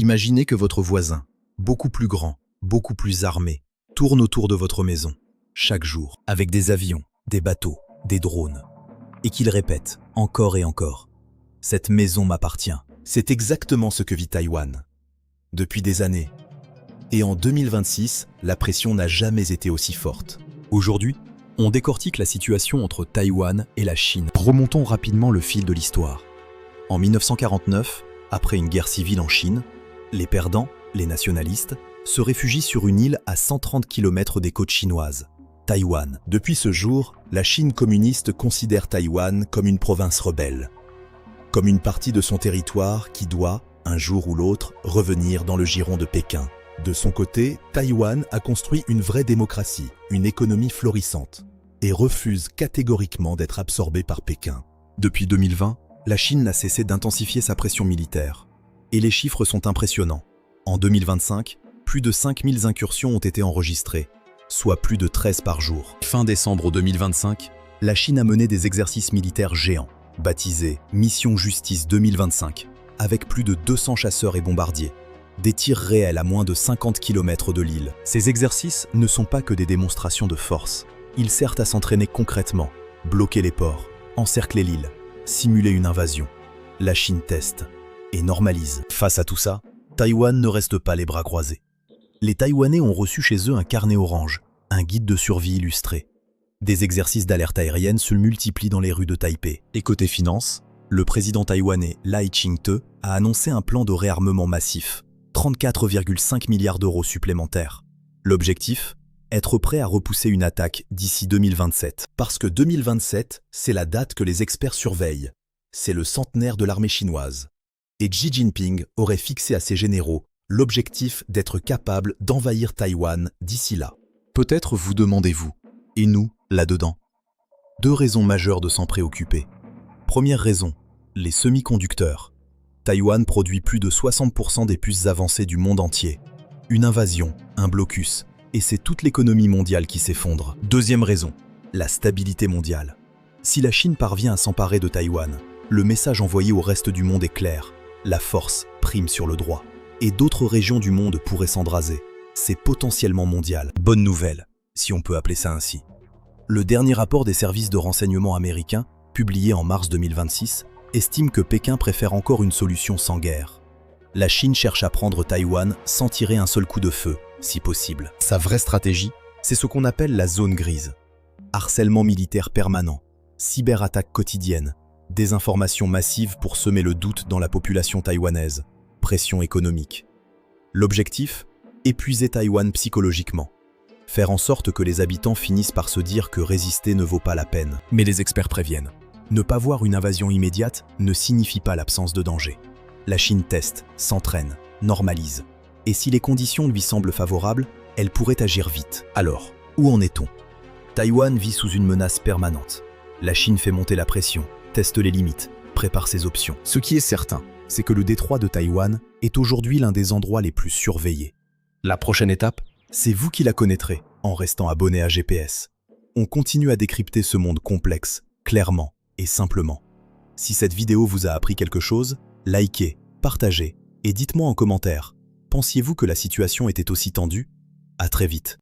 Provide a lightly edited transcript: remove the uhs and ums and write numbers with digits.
Imaginez que votre voisin, beaucoup plus grand, beaucoup plus armé, tourne autour de votre maison, chaque jour, avec des avions, des bateaux, des drones, et qu'il répète encore et encore « Cette maison m'appartient ». C'est exactement ce que vit Taïwan depuis des années. Et en 2026, la pression n'a jamais été aussi forte. Aujourd'hui, on décortique la situation entre Taïwan et la Chine. Remontons rapidement le fil de l'histoire. En 1949, après une guerre civile en Chine, les perdants, les nationalistes, se réfugient sur une île à 130 km des côtes chinoises, Taïwan. Depuis ce jour, la Chine communiste considère Taïwan comme une province rebelle, comme une partie de son territoire qui doit, un jour ou l'autre, revenir dans le giron de Pékin. De son côté, Taïwan a construit une vraie démocratie, une économie florissante, et refuse catégoriquement d'être absorbée par Pékin. Depuis 2020, la Chine n'a cessé d'intensifier sa pression militaire. Et les chiffres sont impressionnants. En 2025, plus de 5000 incursions ont été enregistrées, soit plus de 13 par jour. Fin décembre 2025, la Chine a mené des exercices militaires géants, baptisés Mission Justice 2025, avec plus de 200 chasseurs et bombardiers. Des tirs réels à moins de 50 km de l'île. Ces exercices ne sont pas que des démonstrations de force. Ils servent à s'entraîner concrètement, bloquer les ports, encercler l'île, simuler une invasion. La Chine teste et normalise. Face à tout ça, Taïwan ne reste pas les bras croisés. Les Taïwanais ont reçu chez eux un carnet orange, un guide de survie illustré. Des exercices d'alerte aérienne se multiplient dans les rues de Taipei. Et côté finance, le président taïwanais Lai Ching-te a annoncé un plan de réarmement massif, 34,5 milliards d'euros supplémentaires. L'objectif ? Être prêt à repousser une attaque d'ici 2027. Parce que 2027, c'est la date que les experts surveillent. C'est le centenaire de l'armée chinoise. Et Xi Jinping aurait fixé à ses généraux l'objectif d'être capable d'envahir Taïwan d'ici là. Peut-être vous demandez-vous, et nous, là-dedans? Deux raisons majeures de s'en préoccuper. Première raison, les semi-conducteurs. Taïwan produit plus de 60% des puces avancées du monde entier. Une invasion, un blocus, et c'est toute l'économie mondiale qui s'effondre. Deuxième raison, la stabilité mondiale. Si la Chine parvient à s'emparer de Taïwan, le message envoyé au reste du monde est clair. La force prime sur le droit. Et d'autres régions du monde pourraient s'embraser. C'est potentiellement mondial. Bonne nouvelle, si on peut appeler ça ainsi. Le dernier rapport des services de renseignement américains, publié en mars 2026, estime que Pékin préfère encore une solution sans guerre. La Chine cherche à prendre Taïwan sans tirer un seul coup de feu, si possible. Sa vraie stratégie, c'est ce qu'on appelle la zone grise. Harcèlement militaire permanent, cyberattaques quotidiennes, désinformation massive pour semer le doute dans la population taïwanaise, pression économique. L'objectif ? Épuiser Taïwan psychologiquement. Faire en sorte que les habitants finissent par se dire que résister ne vaut pas la peine. Mais les experts préviennent. Ne pas voir une invasion immédiate ne signifie pas l'absence de danger. La Chine teste, s'entraîne, normalise. Et si les conditions lui semblent favorables, elle pourrait agir vite. Alors, où en est-on ? Taïwan vit sous une menace permanente. La Chine fait monter la pression, teste les limites, prépare ses options. Ce qui est certain, c'est que le détroit de Taïwan est aujourd'hui l'un des endroits les plus surveillés. La prochaine étape, c'est vous qui la connaîtrez en restant abonné à GPS. On continue à décrypter ce monde complexe, clairement et simplement. Si cette vidéo vous a appris quelque chose, likez, partagez et dites-moi en commentaire, pensiez-vous que la situation était aussi tendue ? À très vite.